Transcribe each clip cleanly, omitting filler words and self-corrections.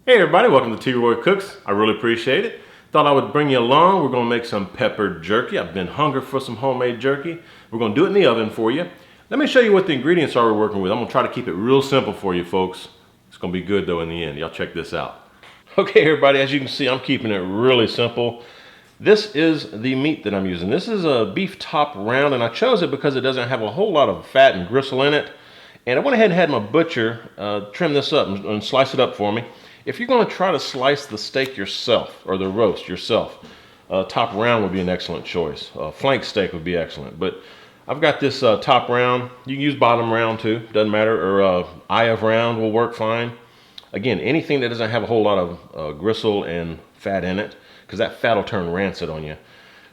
Hey everybody, welcome to T-Roy Cooks. I really appreciate it. Thought I would bring you along. We're going to make some peppered jerky. I've been hungry for some homemade jerky. We're going to do it in the oven for you. Let me show you what the ingredients are we're working with. I'm going to try to keep it real simple for you folks. It's going to be good though in the end. Y'all check this out. Okay everybody, as you can see, I'm keeping it really simple. This is the meat that I'm using. This is a beef top round, and I chose it because it doesn't have a whole lot of fat and gristle in it. And I went ahead and had my butcher trim this up and slice it up for me. If you're going to try to slice the steak yourself, or the roast yourself, top round would be an excellent choice. Flank steak would be excellent. But I've got this top round. You can use bottom round too, doesn't matter. Or eye of round will work fine. Again, anything that doesn't have a whole lot of gristle and fat in it, because that fat will turn rancid on you.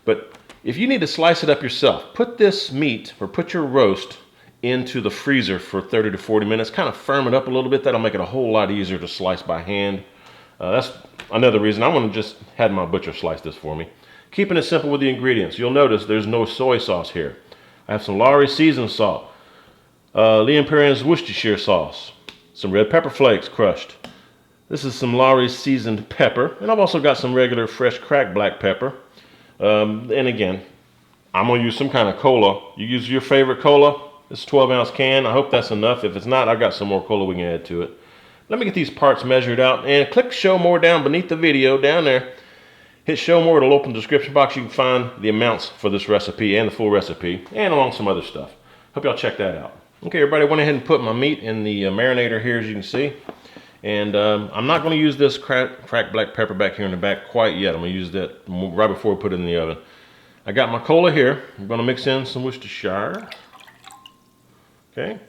But if you need to slice it up yourself, put this meat, or put your roast into the freezer for 30 to 40 minutes, kind of firm it up a little bit. That'll make it a whole lot easier to slice by hand. That's another reason I want to just had my butcher slice this for me. Keeping it simple with the ingredients. You'll notice there's no soy sauce here. I have some Lawry seasoned salt, Lawry Worcestershire sauce, some red pepper flakes crushed. This is some Lawry seasoned pepper, and I've also got some regular fresh cracked black pepper. And again, I'm gonna use some kind of cola. You use your favorite cola. This 12-ounce can. I hope that's enough. If it's not, I've got some more cola we can add to it. Let me get these parts measured out, and click show more down beneath the video down there. Hit show more. It'll open the description box. You can find the amounts for this recipe and the full recipe, and along some other stuff. Hope y'all check that out. Okay, everybody, I went ahead and put my meat in the marinator here, as you can see. And I'm not going to use this cracked black pepper back here in the back quite yet. I'm going to use that right before I put it in the oven. I got my cola here. I'm going to mix in some Worcestershire. Okay,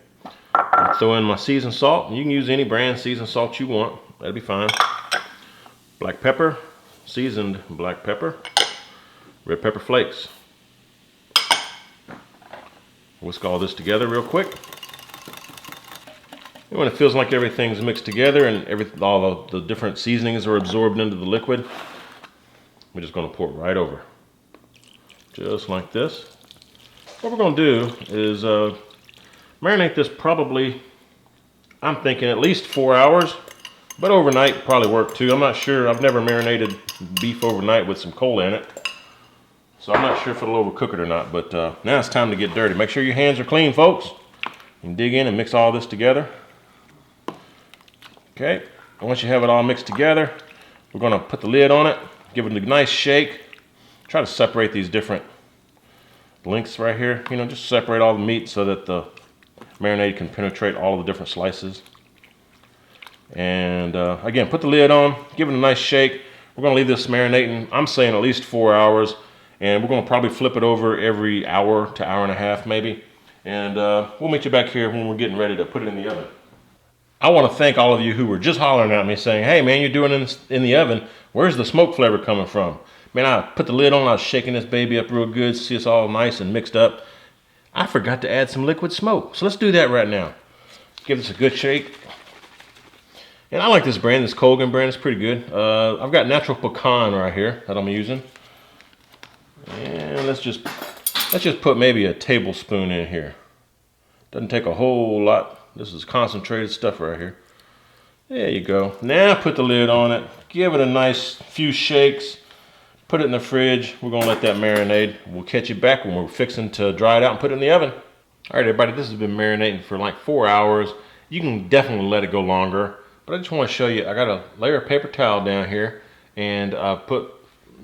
I'll throw in my seasoned salt. You can use any brand seasoned salt you want. That'll be fine. Black pepper, seasoned black pepper, red pepper flakes. Whisk all this together real quick. And when it feels like everything's mixed together and all the different seasonings are absorbed into the liquid, we're just going to pour it right over. Just like this. What we're going to do is marinate this probably, I'm thinking at least 4 hours, but overnight probably work too. I'm not sure. I've never marinated beef overnight with some cola in it, so I'm not sure if it'll overcook it or not. But now it's time to get dirty. Make sure your hands are clean, folks. You can dig in and mix all this together. Okay, and once you have it all mixed together, we're going to put the lid on it, give it a nice shake. Try to separate these different lengths right here. You know, just separate all the meat so that the marinade can penetrate all the different slices. And again, put the lid on, give it a nice shake. We're going to leave this marinating, I'm saying at least 4 hours, and we're going to probably flip it over every hour to hour and a half maybe. And we'll meet you back here when we're getting ready to put it in the oven. I want to thank all of you who were just hollering at me saying, hey man, you're doing it in the oven. Where's the smoke flavor coming from? Man, I put the lid on, I was shaking this baby up real good, see it's all nice and mixed up. I forgot to add some liquid smoke. So let's do that right now. Give this a good shake. And I like this brand, this Colgan brand, it's pretty good. I've got natural pecan right here that I'm using. And let's just put maybe a tablespoon in here. Doesn't take a whole lot. This is concentrated stuff right here. There you go. Now put the lid on it. Give it a nice few shakes. Put it in the fridge. We're going to let that marinate. We'll catch you back when we're fixing to dry it out and put it in the oven. All right, everybody, this has been marinating for like 4 hours. You can definitely let it go longer, but I just want to show you, I got a layer of paper towel down here, and I put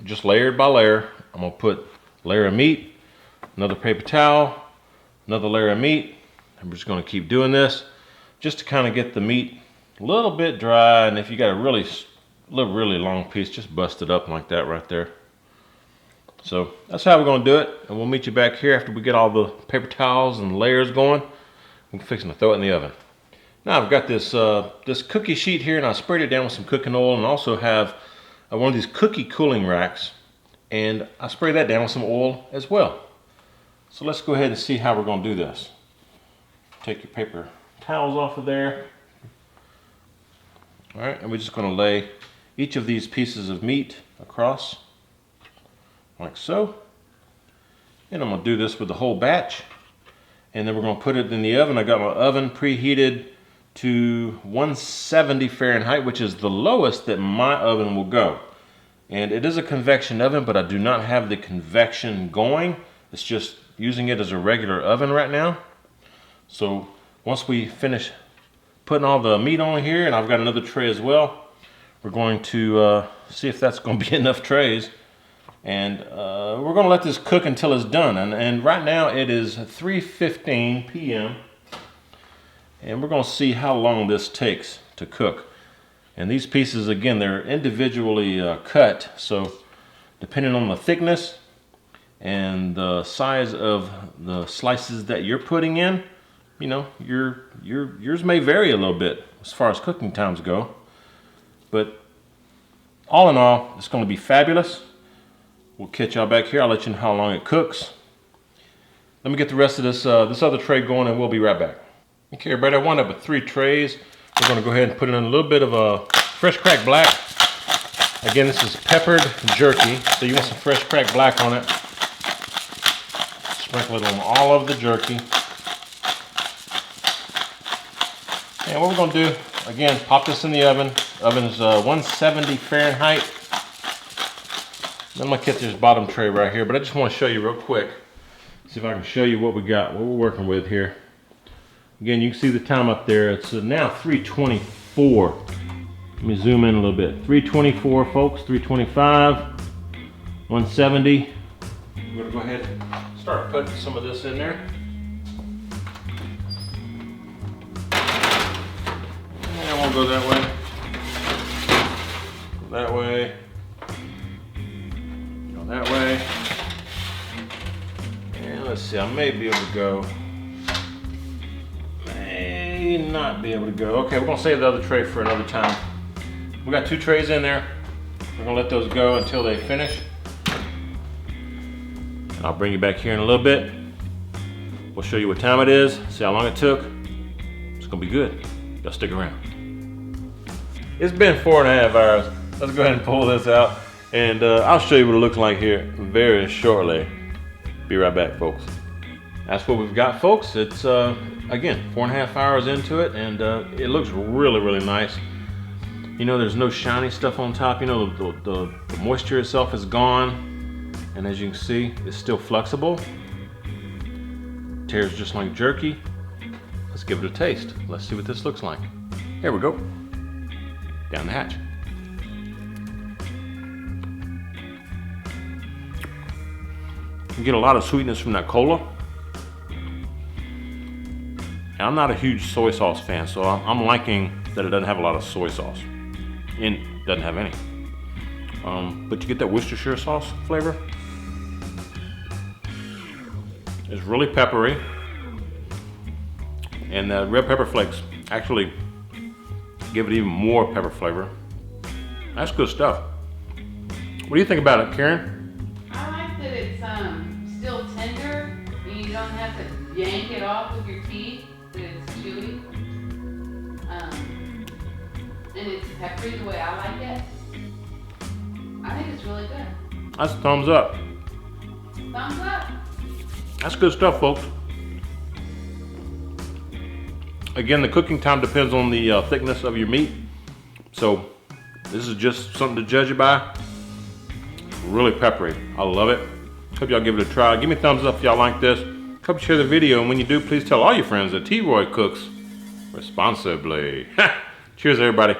just layered by layer. I'm going to put a layer of meat, another paper towel, another layer of meat. I'm just going to keep doing this just to kind of get the meat a little bit dry, and if you got a really long piece, just bust it up like that right there. So that's how we're going to do it, and we'll meet you back here after we get all the paper towels and layers going. We're fixing to throw it in the oven. Now I've got this this cookie sheet here, and I sprayed it down with some cooking oil, and also have one of these cookie cooling racks, and I sprayed that down with some oil as well. So let's go ahead and see how we're going to do this. Take your paper towels off of there. All right, and we're just going to lay each of these pieces of meat across like so. And I'm going to do this with the whole batch, and then we're going to put it in the oven. I got my oven preheated to 170 Fahrenheit, which is the lowest that my oven will go. And it is a convection oven, but I do not have the convection going. It's just using it as a regular oven right now. So once we finish putting all the meat on here, and I've got another tray as well, we're going to see if that's going to be enough trays. And we're going to let this cook until it's done. And right now it is 3:15 p.m. And we're going to see how long this takes to cook. And these pieces, again, they're individually cut. So depending on the thickness and the size of the slices that you're putting in, you know, yours may vary a little bit as far as cooking times go. But all in all, it's going to be fabulous. We'll catch y'all back here. I'll let you know how long it cooks. Let me get the rest of this other tray going, and we'll be right back. Okay, everybody, I wound up with 3 trays. We're going to go ahead and put in a little bit of a fresh cracked black. Again, this is peppered jerky, so you want some fresh cracked black on it. Sprinkle it on all of the jerky. And what we're going to do, again, pop this in the oven. Oven's 170 Fahrenheit. Then I'm going to get this bottom tray right here, but I just want to show you real quick. See if I can show you what we got, what we're working with here. Again, you can see the time up there. It's now 3:24. Let me zoom in a little bit. 3:24, folks, 3:25, 170. We're going to go ahead and start putting some of this in there. And we'll go that way. Go that way. Go that way. And let's see, I may be able to go. May not be able to go. Okay, we're going to save the other tray for another time. We got 2 trays in there. We're going to let those go until they finish. And I'll bring you back here in a little bit. We'll show you what time it is, see how long it took. It's going to be good. Y'all stick around. It's been 4.5 hours. Let's go ahead and pull this out. And I'll show you what it looks like here very shortly. Be right back, folks. That's what we've got, folks. It's, again, 4.5 hours into it, and it looks really, really nice. You know, there's no shiny stuff on top. You know, the moisture itself is gone. And as you can see, it's still flexible. Tears just like jerky. Let's give it a taste. Let's see what this looks like. Here we go. Down the hatch. You get a lot of sweetness from that cola. And I'm not a huge soy sauce fan, so I'm liking that it doesn't have a lot of soy sauce. And it doesn't have any. But you get that Worcestershire sauce flavor. It's really peppery. And the red pepper flakes actually give it even more pepper flavor. That's good stuff. What do you think about it, Karen? I like that it's still tender and you don't have to yank it off with your teeth, that it's chewy. And it's peppery the way I like it. I think it's really good. That's a thumbs up. Thumbs up. That's good stuff, folks. Again, the cooking time depends on the thickness of your meat. So this is just something to judge it by. Really peppery. I love it. Hope y'all give it a try. Give me a thumbs up if y'all like this. Hope you share the video. And when you do, please tell all your friends that T-Roy cooks responsibly. Cheers, everybody.